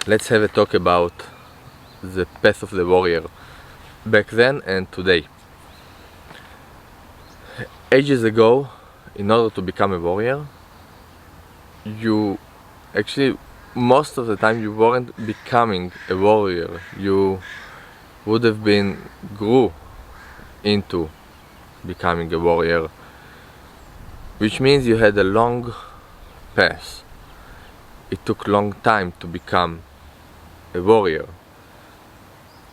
let's have a talk about the path of the warrior back then and today. Ages ago, in order to become a warrior, you actually, most of the time, you weren't becoming a warrior. You would have been grew into becoming a warrior, which means you had a long path. It took long time to become a warrior.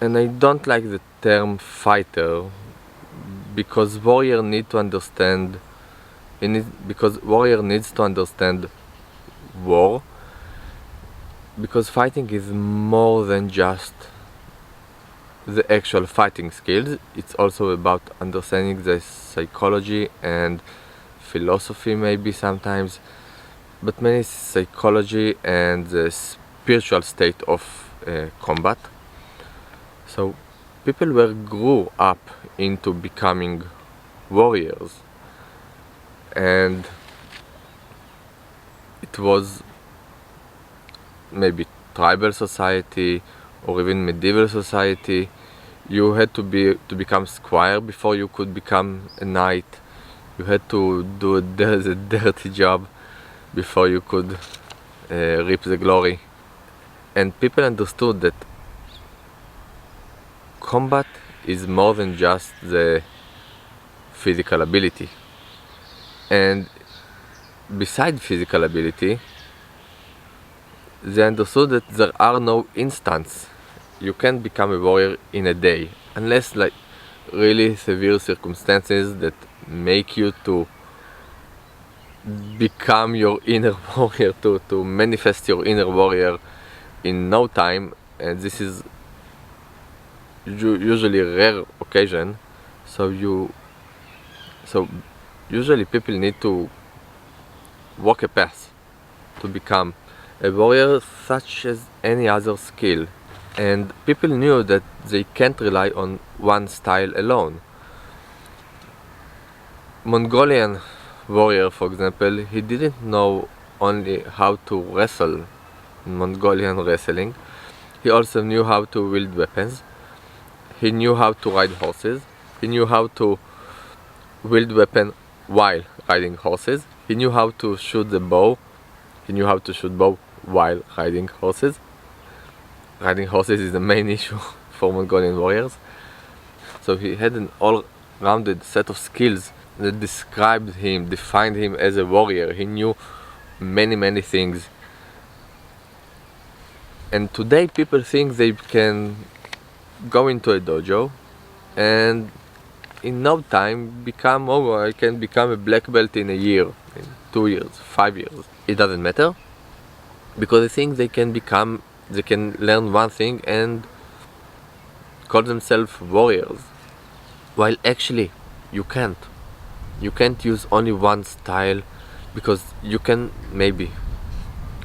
And I don't like the term fighter, because warrior needs to understand war, because fighting is more than just the actual fighting skills. It's also about understanding the psychology and philosophy, maybe sometimes, but mainly psychology and the spiritual state of combat. So people grew up into becoming warriors, and it was maybe tribal society or even medieval society. You had to become squire before you could become a knight. You had to do the dirty job before you could reap the glory. And people understood that combat is more than just the physical ability. And beside physical ability, they understood that there are no instants. You can't become a warrior in a day, unless like really severe circumstances that make you to become your inner warrior, to manifest your inner warrior in no time. And this is usually a rare occasion. So usually people need to walk a path to become a warrior, such as any other skill. And people knew that they can't rely on one style alone. Mongolian warrior, for example, he didn't know only how to wrestle in Mongolian wrestling. He also knew how to wield weapons. He knew how to ride horses. He knew how to wield weapon while riding horses. He knew how to shoot the bow. He knew how to shoot bow while riding horses. Riding horses is the main issue for Mongolian warriors. So he had an all-rounded set of skills that described him, defined him as a warrior. He knew many things. And today people think they can go into a dojo and in no time I can become a black belt in a year, in 2 years, 5 years. It doesn't matter, because they think they can learn one thing and call themselves warriors, while actually you can't. You can't use only one style, because you can maybe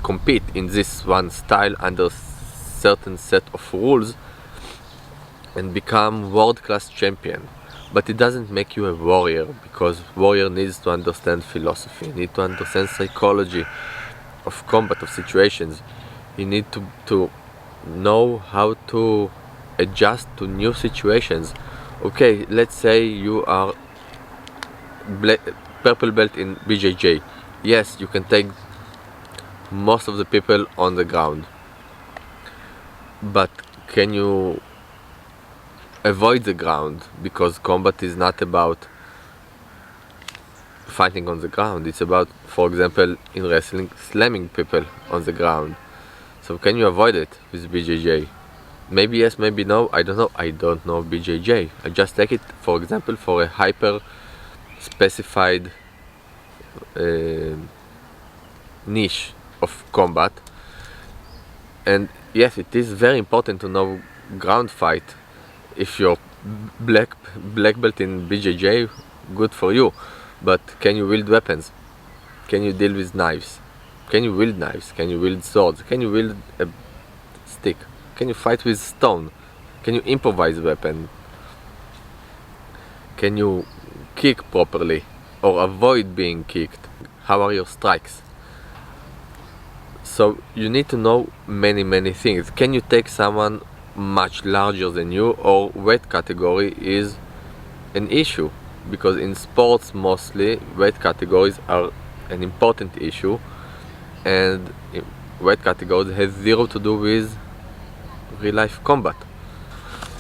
compete in this one style under certain set of rules and become world-class champion. But it doesn't make you a warrior, because warrior needs to understand philosophy, need to understand psychology of combat, of situations. You need to know how to adjust to new situations. Okay, let's say you are purple belt in BJJ. Yes, you can take most of the people on the ground, but can you avoid the ground? Because combat is not about fighting on the ground. It's about, for example, in wrestling, slamming people on the ground. So can you avoid it with BJJ? Maybe yes, maybe no, I don't know. I don't know BJJ. I just take it, for example, for a hyper specified niche of combat. And yes, it is very important to know ground fight. If you're black belt in BJJ, good for you. But can you wield weapons? Can you deal with knives? Can you wield knives? Can you wield swords? Can you wield a stick? Can you fight with stone? Can you improvise weapon? Can you kick properly or avoid being kicked? How are your strikes? So you need to know many things. Can you take someone much larger than you, or weight category is an issue? Because in sports mostly weight categories are an important issue, and weight categories has zero to do with real life combat.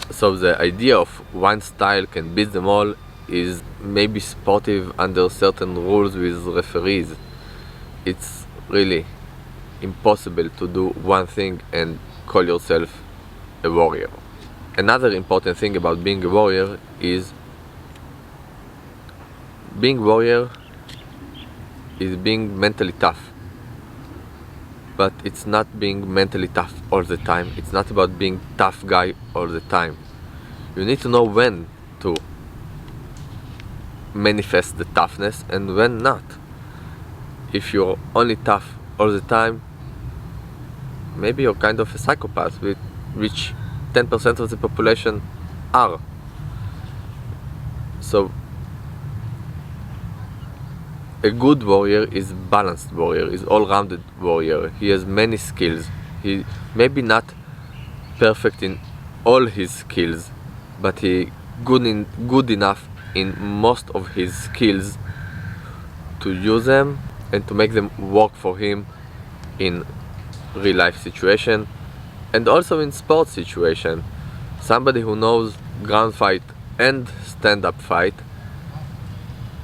So the idea of one style can beat them all is maybe sportive under certain rules with referees. It's really impossible to do one thing and call yourself a warrior. Another important thing about being a warrior is being mentally tough. But it's not being mentally tough all the time. It's not about being tough guy all the time. You need to know when to manifest the toughness and when not. If you're only tough all the time, maybe you're kind of a psychopath, which 10% of the population are. So a good warrior is a balanced warrior, is all-rounded warrior. He has many skills. He maybe not perfect in all his skills, but he good enough in most of his skills to use them and to make them work for him in real life situation and also in sports situation. Somebody who knows ground fight and stand-up fight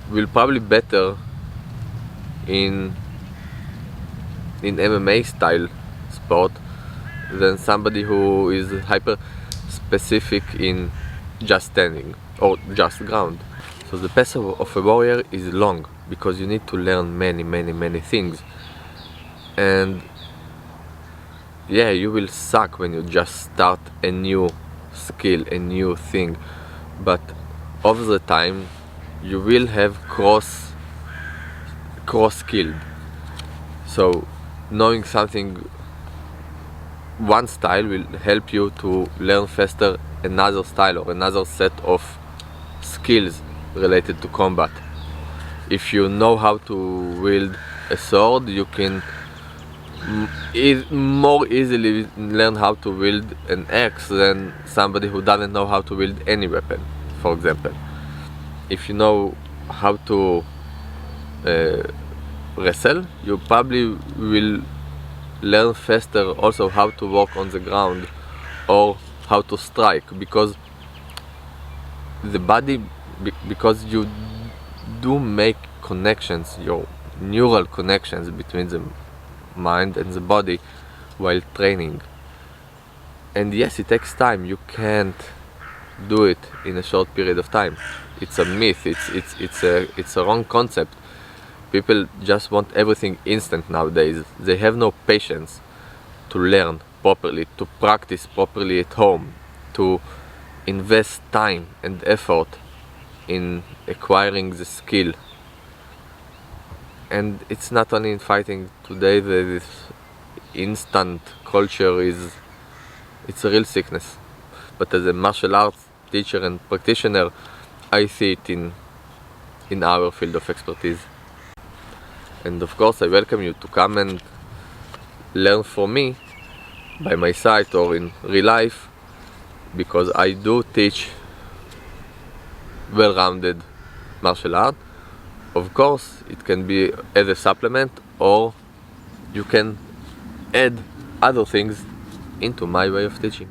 will probably better in MMA style sport than somebody who is hyper specific in just standing or just ground. So the path of a warrior is long because you need to learn many things, and yeah, you will suck when you just start a new skill, a new thing, but over the time you will have cross skilled. So knowing something, one style will help you to learn faster another style or another set of skills related to combat. If you know how to wield a sword, you can more easily learn how to wield an axe than somebody who doesn't know how to wield any weapon, for example. If you know how to wrestle, you probably will learn faster also how to walk on the ground or how to strike, because the body, because you do make connections, your neural connections between the mind and the body while training. And yes, it takes time. You can't do it in a short period of time. It's a myth. It's a wrong concept. People just want everything instant nowadays. They have no patience to learn properly, to practice properly at home, to invest time and effort in acquiring the skill. And it's not only in fighting. Today this instant culture it's a real sickness. But as a martial arts teacher and practitioner, I see it in our field of expertise. And of course I welcome you to come and learn from me by my side or in real life, because I do teach well-rounded martial art. Of course, it can be as a supplement, or you can add other things into my way of teaching.